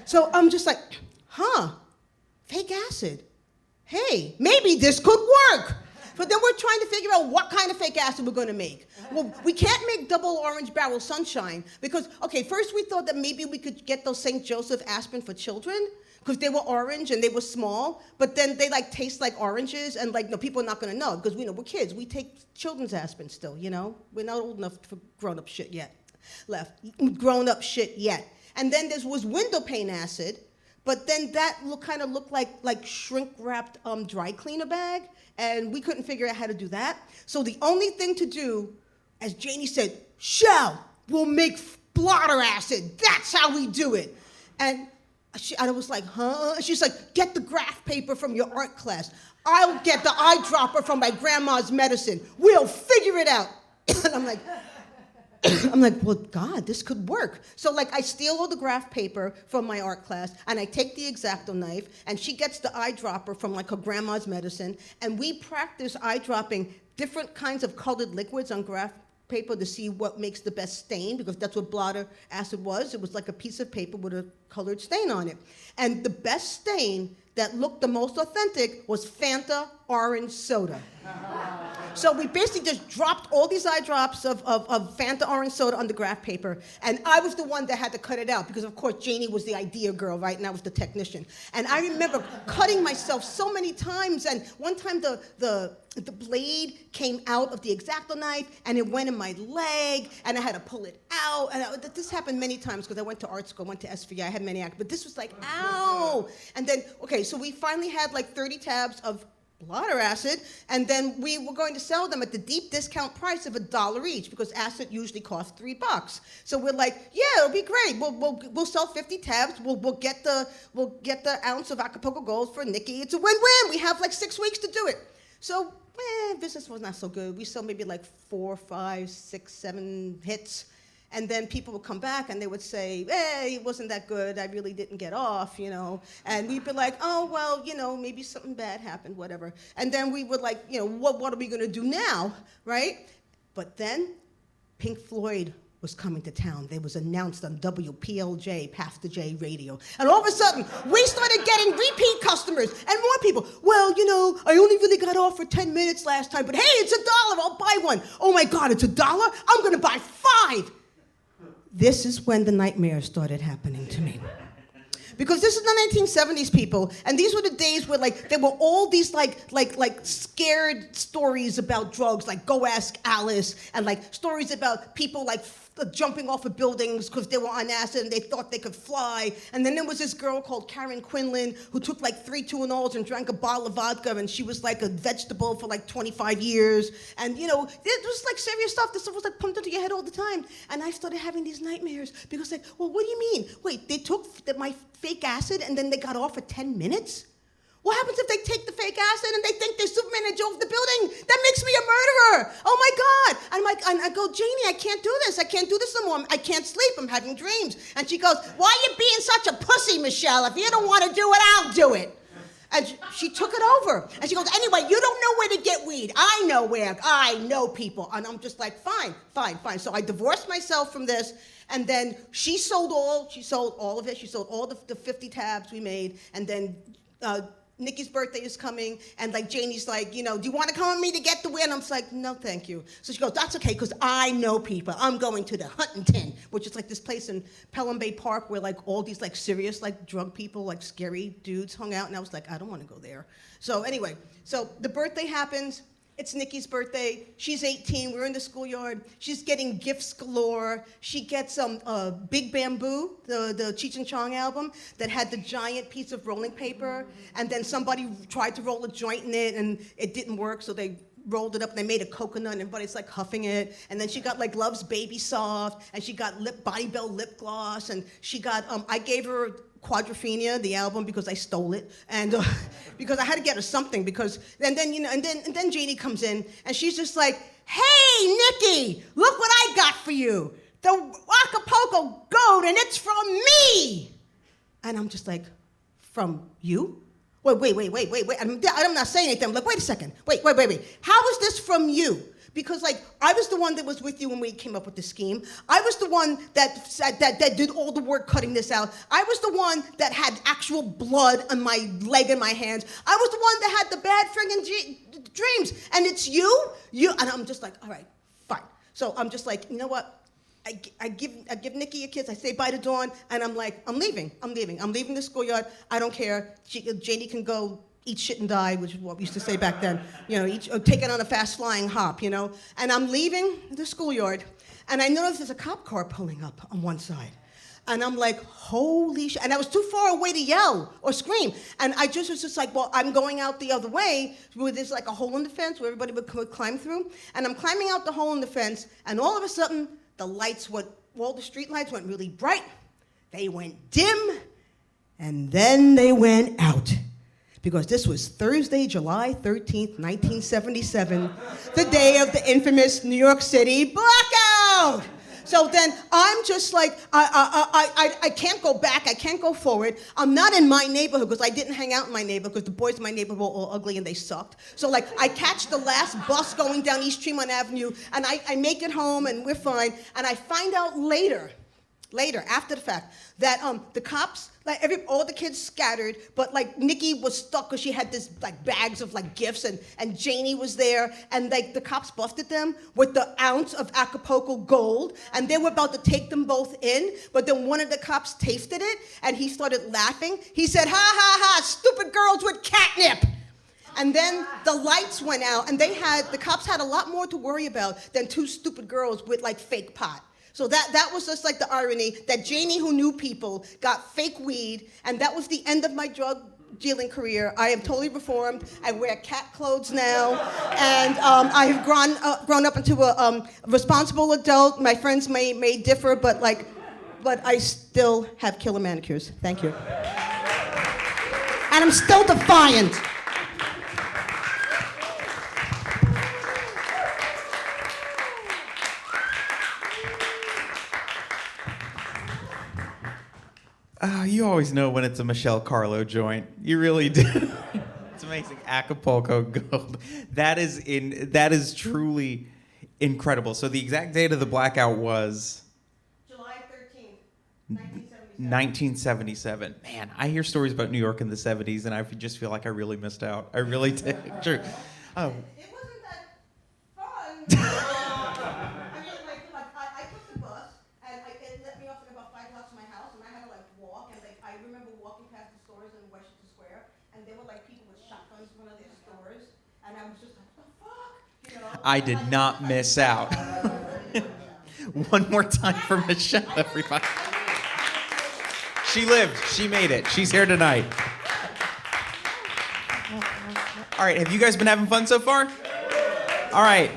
so I'm just like, fake acid. Hey, maybe this could work. But then we're trying to figure out what kind of fake acid we're going to make. Well, we can't make double orange barrel sunshine because, okay, first we thought that maybe we could get those St. Joseph aspirin for children because they were orange and they were small, but then they like taste like oranges and like, no, people are not going to know because we're kids. We take children's aspirin still, you know? We're not old enough for grown-up shit yet. Grown-up shit yet. And then there was window pane acid, but then that kind of looked like shrink-wrapped dry cleaner bag, and we couldn't figure out how to do that. So the only thing to do, as Janie said, Shell, we'll make blotter acid. That's how we do it. And I was like, huh? And she's like, get the graph paper from your art class. I'll get the eyedropper from my grandma's medicine. We'll figure it out. And I'm like, well, God, this could work. So like I steal all the graph paper from my art class and I take the X-Acto knife and she gets the eyedropper from like her grandma's medicine and we practice eyedropping different kinds of colored liquids on graph paper to see what makes the best stain because that's what blotter acid was. It was like a piece of paper with a colored stain on it. And the best stain that looked the most authentic was Fanta orange soda. So we basically just dropped all these eye drops of Fanta orange soda on the graph paper, and I was the one that had to cut it out because, of course, Janie was the idea girl, right? And I was the technician. And I remember cutting myself so many times, and one time the blade came out of the X-Acto knife, and it went in my leg, and I had to pull it out. And this happened many times because I went to art school, went to SVI, I had many acts, but this was like, ow! And then, okay, so we finally had like 30 tabs of blotter acid, and then we were going to sell them at the deep discount price of $1 each because acid usually costs $3. So we're like, yeah, it'll be great. We'll sell 50 tabs. We'll get the ounce of Acapulco Gold for Nikki. It's a win-win. We have like 6 weeks to do it. So business was not so good. We sold maybe like 4, 5, 6, 7 hits. And then people would come back and they would say, hey, it wasn't that good. I really didn't get off, you know. And we'd be like, oh, well, you know, maybe something bad happened, whatever. And then we would like, you know, what are we going to do now, right? But then Pink Floyd was coming to town. They was announced on WPLJ, Pastor J radio. And all of a sudden, we started getting repeat customers and more people. Well, you know, I only really got off for 10 minutes last time, but hey, it's $1. I'll buy one. Oh my God, it's $1? I'm going to buy 5. This is when the nightmares started happening to me. Because this is the 1970s, people, and these were the days where, like, there were all these, like scared stories about drugs, like Go Ask Alice, and, like, stories about people, like, jumping off of buildings because they were on acid and they thought they could fly. And then there was this girl called Karen Quinlan who took, like, 3 Tuinals and drank a bottle of vodka, and she was, like, a vegetable for, like, 25 years. And, you know, it was, like, serious stuff. This stuff was, like, pumped into your head all the time. And I started having these nightmares because, like, well, what do you mean? Wait, they took my fake acid and then they got off for 10 minutes? What happens if they take the fake acid and they think they're Superman and drove the building? That makes me a murderer. Oh my God. I'm like, and I go, Janie, I can't do this. I can't do this no more. I can't sleep. I'm having dreams. And she goes, why are you being such a pussy, Michelle? If you don't want to do it, I'll do it. And she took it over. And she goes, anyway, you don't know where to get weed. I know where. I know people. And I'm just like, fine. So I divorced myself from this. And then she sold all of it. She sold all the 50 tabs we made. And then Nikki's birthday is coming, and like Janie's like, you know, do you want to come with me to get the win? I'm just like, no, thank you. So she goes, that's okay, because I know people. I'm going to the Huntington, which is like this place in Pelham Bay Park where like all these like serious like drug people, like scary dudes hung out, and I was like, I don't want to go there. So anyway, so the birthday happens. It's Nikki's birthday. She's 18. We're in the schoolyard. She's getting gifts galore. She gets Big Bamboo, the Cheech and Chong album that had the giant piece of rolling paper. And then somebody tried to roll a joint in it, and it didn't work, so they rolled it up and they made a coconut and everybody's like huffing it. And then she got like Love's Baby Soft, and she got Body Bell lip gloss, and she got, I gave her Quadrophenia, the album, because I stole it, and because I had to get her something, because, and then Janie comes in, and she's just like, hey, Nikki, look what I got for you, the Acapulco Gold, and it's from me. And I'm just like, from you? Wait, I'm not saying anything. I'm like, wait a second, wait. How is this from you? Because like I was the one that was with you when we came up with the scheme. I was the one that did all the work cutting this out. I was the one that had actual blood on my leg and my hands. I was the one that had the bad friggin' dreams. And it's you. And I'm just like, all right, fine. So I'm just like, you know what? I give Nikki a kiss. I say bye to Dawn, and I'm like, I'm leaving. I'm leaving the schoolyard. I don't care. Janie can go eat shit and die, which is what we used to say back then. You know, take it on a fast flying hop, you know. And I'm leaving the schoolyard, and I notice there's a cop car pulling up on one side. And I'm like, holy shit. And I was too far away to yell or scream. And I just was just like, well, I'm going out the other way where there's like a hole in the fence where everybody would climb through. And I'm climbing out the hole in the fence, and all of a sudden, all the street lights went really bright. They went dim, and then they went out. Because this was Thursday, July 13th, 1977, the day of the infamous New York City blackout. So then I'm just like, I can't go back, I can't go forward. I'm not in my neighborhood because I didn't hang out in my neighborhood because the boys in my neighborhood were all ugly and they sucked. So like I catch the last bus going down East Tremont Avenue, and I make it home and we're fine. And I find out later later, after the fact, that the cops, like all the kids scattered, but like Nikki was stuck because she had this like bags of like gifts, and Janie was there, and like the cops busted them with the ounce of Acapulco gold, and they were about to take them both in, but then one of the cops tasted it, and he started laughing. He said, "Ha ha ha, stupid girls with catnip." And then the lights went out, and the cops had a lot more to worry about than two stupid girls with like fake pot. So that was just like the irony that Janie, who knew people, got fake weed, and that was the end of my drug dealing career. I am totally reformed. I wear cat clothes now, and I have grown up into a responsible adult. My friends may differ, but I still have killer manicures. Thank you. And I'm still defiant. You always know when it's a Michele Carlo joint. You really do. It's amazing. Acapulco Gold. That is truly incredible. So the exact date of the blackout was July 13th, 1977. 1977. Man, I hear stories about New York in the 70s, and I just feel like I really missed out. I really did. True. Oh. It wasn't that fun. I took the bus, and it let me off at about 5 blocks from my house, and I had to walk, and I remember walking past the stores in Washington Square, and there were people with shotguns in front of their stores, and I was just like, what the fuck? You know? I did not miss out. One more time for Michele, everybody. She lived. She made it. She's here tonight. All right, have you guys been having fun so far? All right.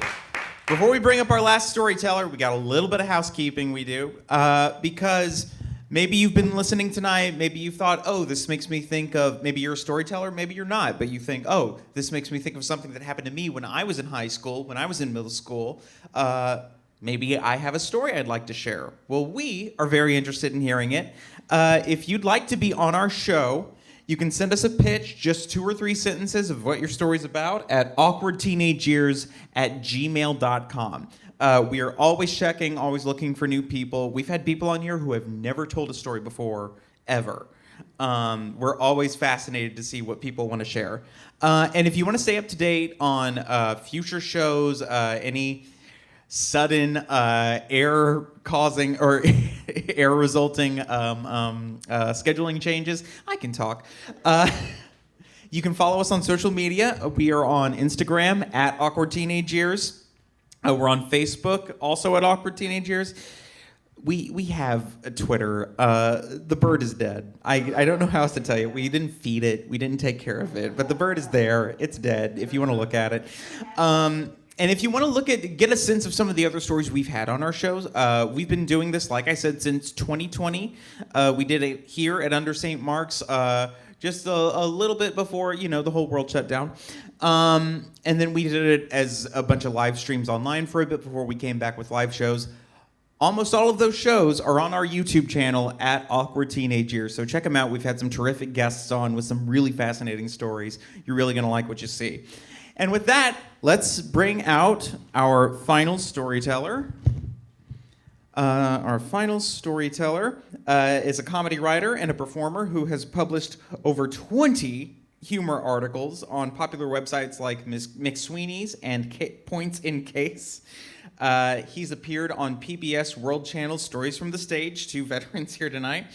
Before we bring up our last storyteller, we got a little bit of housekeeping we do. Because maybe you've been listening tonight, maybe you thought, oh, this makes me think of, maybe you're a storyteller, maybe you're not, but you think, oh, this makes me think of something that happened to me when I was in high school, when I was in middle school. Maybe I have a story I'd like to share. Well, we are very interested in hearing it. If you'd like to be on our show, you can send us a pitch, just 2 or 3 sentences of what your story's about at awkwardteenageyears@gmail.com. We are always checking, always looking for new people. We've had people on here who have never told a story before, ever. We're always fascinated to see what people want to share. And if you want to stay up to date on future shows, any sudden error-causing or error-resulting scheduling changes, I can talk. You can follow us on social media. We are on Instagram at Awkward Teenage Years. We're on Facebook, also at Awkward Teenage Years. We have a Twitter. The bird is dead. I don't know how else to tell you. We didn't feed it. We didn't take care of it. But the bird is there. It's dead, if you want to look at it. And if you want to get a sense of some of the other stories we've had on our shows, we've been doing this, like I said, since 2020. We did it here at Under St. Mark's just a little bit before, the whole world shut down. And then we did it as a bunch of live streams online for a bit before we came back with live shows. Almost all of those shows are on our YouTube channel at Awkward Teenage Years, so check them out. We've had some terrific guests on with some really fascinating stories. You're really going to like what you see. And with that, let's bring out our final storyteller. Our final storyteller is a comedy writer and a performer who has published over 20 humor articles on popular websites like McSweeney's and Points in Case. He's appeared on PBS World Channel Stories from the Stage, 2 veterans here tonight.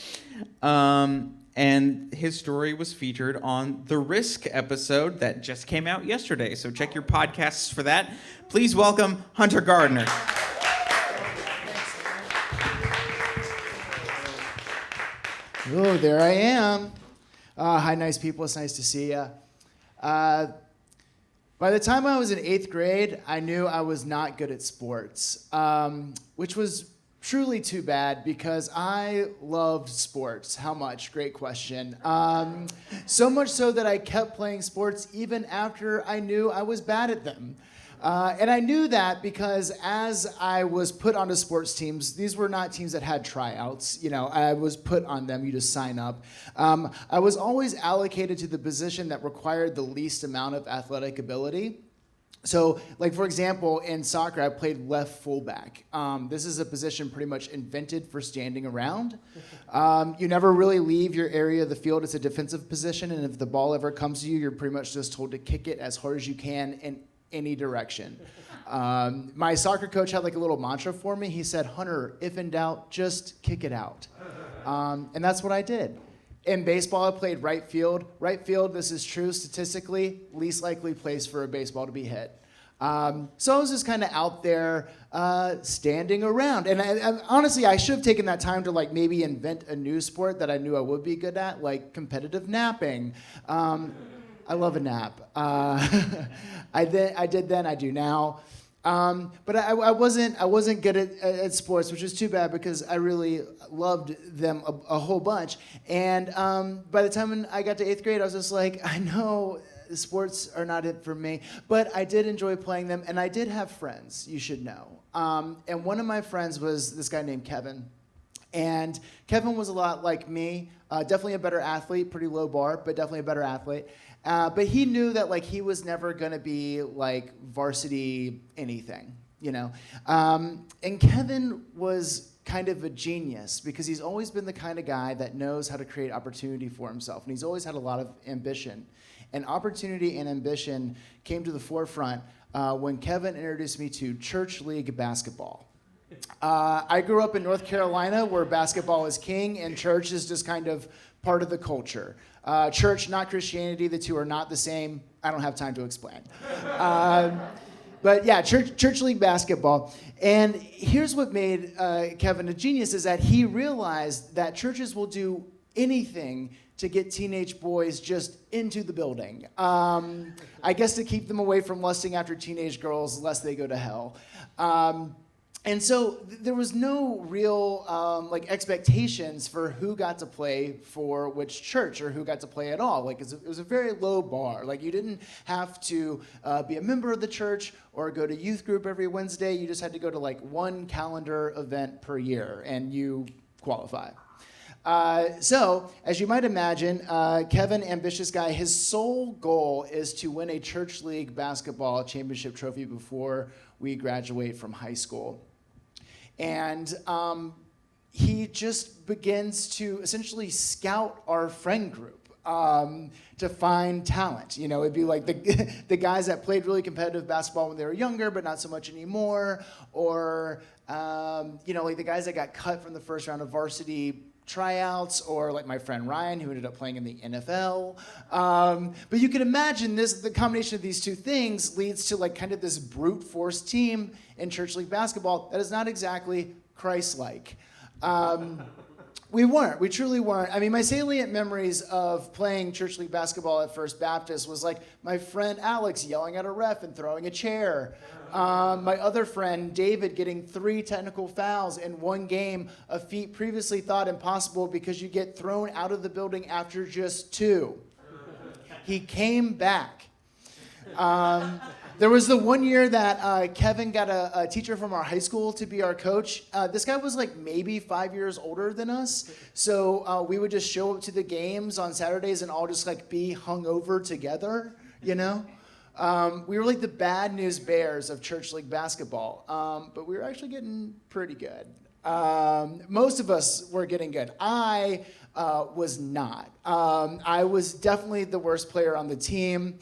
And his story was featured on The Risk episode that just came out yesterday. So check your podcasts for that. Please welcome Hunter Gardner. Oh, there I am. Hi, nice people. It's nice to see you. By the time I was in 8th grade, I knew I was not good at sports, which was truly too bad because I loved sports. How much? Great question. So much so that I kept playing sports even after I knew I was bad at them. And I knew that because as I was put onto sports teams, these were not teams that had tryouts. I was put on them. You just sign up. I was always allocated to the position that required the least amount of athletic ability. So, like, for example, in soccer, I played left fullback. This is a position pretty much invented for standing around. You never really leave your area of the field. It's a defensive position, and if the ball ever comes to you, you're pretty much just told to kick it as hard as you can in any direction. My soccer coach had like a little mantra for me. He said, "Hunter, if in doubt, just kick it out." And that's what I did. In baseball, I played right field. Right field, this is true statistically, least likely place for a baseball to be hit. So I was just kind of out there standing around. And honestly, I should have taken that time to like maybe invent a new sport that I knew I would be good at, like competitive napping. I love a nap. I did then, I do now. But I wasn't good at sports, which is too bad because I really loved them a whole bunch. And by the time when I got to 8th grade, I was just like, I know sports are not it for me, but I did enjoy playing them, and I did have friends, you should know. And one of my friends was this guy named Kevin. And Kevin was a lot like me, definitely a better athlete, pretty low bar, but definitely a better athlete. But he knew that like he was never going to be like varsity anything, you know. And Kevin was kind of a genius because he's always been the kind of guy that knows how to create opportunity for himself. And he's always had a lot of ambition. And opportunity and ambition came to the forefront when Kevin introduced me to church league basketball. I grew up in North Carolina where basketball is king and church is just kind of part of the culture. Church, not Christianity, the two are not the same. I don't have time to explain. But yeah, church league basketball. And here's what made Kevin a genius is that he realized that churches will do anything to get teenage boys just into the building. I guess to keep them away from lusting after teenage girls lest they go to hell. And so there was no real like expectations for who got to play for which church or who got to play at all. Like it was a very low bar. Like you didn't have to be a member of the church or go to youth group every Wednesday. You just had to go to like one calendar event per year and you qualify. So, as you might imagine, Kevin, ambitious guy, his sole goal is to win a church league basketball championship trophy before we graduate from high school. And he just begins to essentially scout our friend group to find talent. You know, it'd be like the guys that played really competitive basketball when they were younger, but not so much anymore. Or, you know, like the guys that got cut from the first round of varsity tryouts, or like my friend Ryan, who ended up playing in the NFL. But you can imagine the combination of these two things leads to like kind of this brute force team in church league basketball that is not exactly Christ-like. We truly weren't. I mean, my salient memories of playing church league basketball at First Baptist was like my friend Alex yelling at a ref and throwing a chair. My other friend, David, getting 3 technical fouls in one game, a feat previously thought impossible because you get thrown out of the building after just 2. He came back. There was the one year that Kevin got a teacher from our high school to be our coach. This guy was like maybe 5 years older than us. So we would just show up to the games on Saturdays and all just like be hungover together, you know? We were like the bad news bears of church league basketball, but we were actually getting pretty good. Most of us were getting good. I was not. I was definitely the worst player on the team.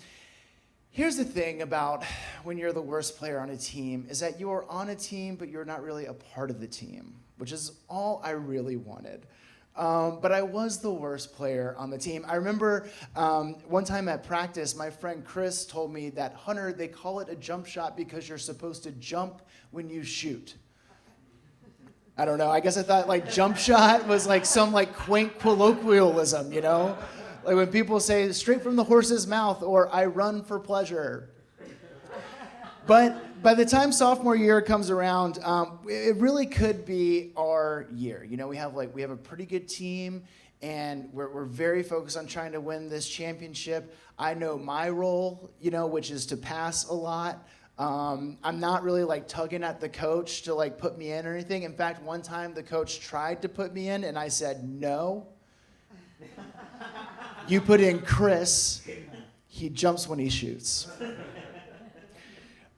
Here's the thing about when you're the worst player on a team is that you are on a team, but you're not really a part of the team, which is all I really wanted. But I was the worst player on the team. I remember one time at practice, my friend Chris told me that, Hunter, they call it a jump shot because you're supposed to jump when you shoot. I don't know. I guess I thought like jump shot was like some like quaint colloquialism, you know? Like when people say straight from the horse's mouth or I run for pleasure. But by the time sophomore year comes around, it really could be our year. You know, we have a pretty good team, and we're very focused on trying to win this championship. I know my role, you know, which is to pass a lot. I'm not really like tugging at the coach to like put me in or anything. In fact, one time the coach tried to put me in, and I said no. You put in Chris. He jumps when he shoots.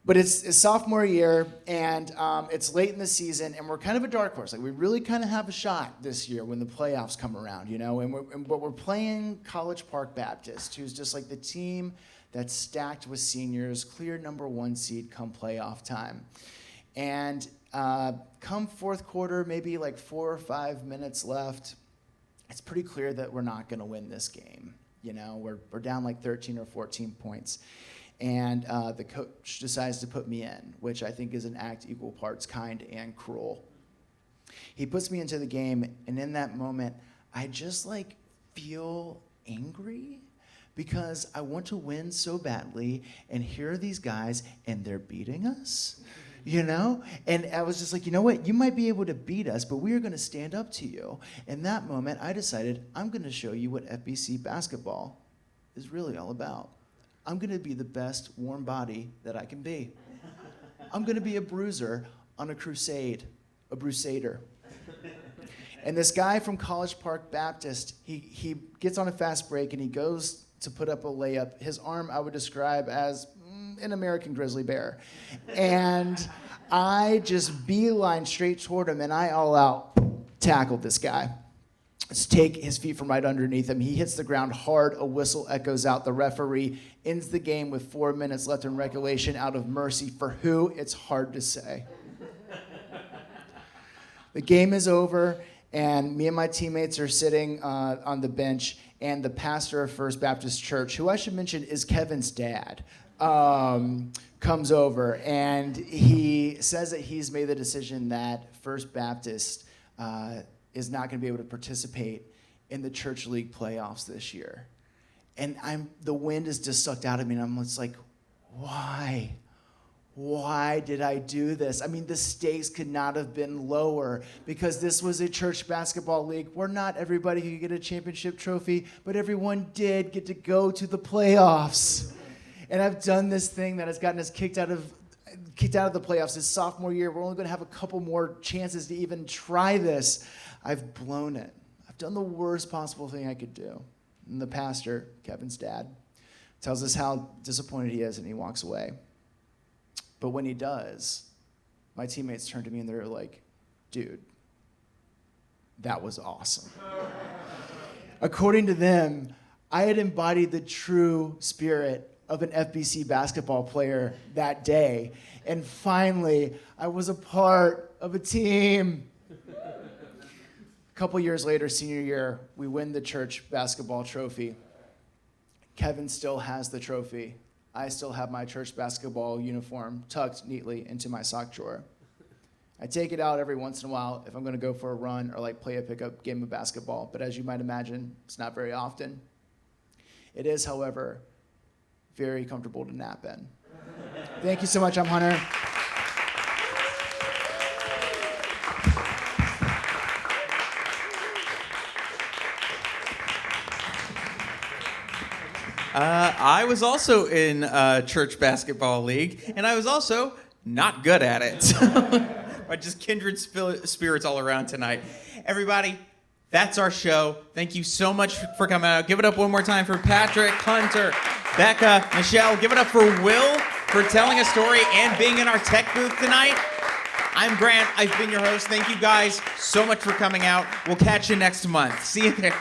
But it's sophomore year, and it's late in the season, and we're kind of a dark horse. Like, we really kind of have a shot this year when the playoffs come around, you know? But we're playing College Park Baptist, who's just like the team that's stacked with seniors, clear number 1 seed come playoff time. And come fourth quarter, maybe like 4 or 5 minutes left, it's pretty clear that we're not going to win this game. You know, we're down like 13 or 14 points. And the coach decides to put me in, which I think is an act equal parts kind and cruel. He puts me into the game, and in that moment, I just like feel angry because I want to win so badly, and here are these guys, and they're beating us, you know? And I was just like, you know what? You might be able to beat us, but we are going to stand up to you. In that moment, I decided I'm going to show you what FBC basketball is really all about. I'm going to be the best warm body that I can be. I'm going to be a bruiser on a crusade, a brusader. And this guy from College Park Baptist, he gets on a fast break and he goes to put up a layup. His arm I would describe as an American grizzly bear. And I just beeline straight toward him, and I all out tackled this guy. Let's take his feet from right underneath him. He hits the ground hard. A whistle echoes out. The referee ends the game with 4 minutes left in regulation out of mercy. For who? It's hard to say. The game is over, and me and my teammates are sitting on the bench, and the pastor of First Baptist Church, who I should mention is Kevin's dad, comes over, and he says that he's made the decision that First Baptist is not going to be able to participate in the church league playoffs this year. And the wind is just sucked out of me, and I'm just like, why? Why did I do this? I mean, the stakes could not have been lower because this was a church basketball league where not everybody could get a championship trophy, but everyone did get to go to the playoffs. And I've done this thing that has gotten us kicked out of the playoffs this sophomore year. We're only going to have a couple more chances to even try this. I've blown it. I've done the worst possible thing I could do. And the pastor, Kevin's dad, tells us how disappointed he is, and he walks away. But when he does, my teammates turn to me and they're like, dude, that was awesome. According to them, I had embodied the true spirit of an FBC basketball player that day. And finally, I was a part of a team. A couple years later, senior year, we win the church basketball trophy. Kevin still has the trophy. I still have my church basketball uniform tucked neatly into my sock drawer. I take it out every once in a while if I'm going to go for a run or like play a pickup game of basketball. But as you might imagine, it's not very often. It is, however, very comfortable to nap in. Thank you so much. I'm Hunter. I was also in church basketball league, and I was also not good at it. So, just kindred spirits all around tonight. Everybody, that's our show. Thank you so much for coming out. Give it up one more time for Patrick, Hunter, Becca, Michelle. Give it up for Will for telling a story and being in our tech booth tonight. I'm Grant. I've been your host. Thank you guys so much for coming out. We'll catch you next month. See you there.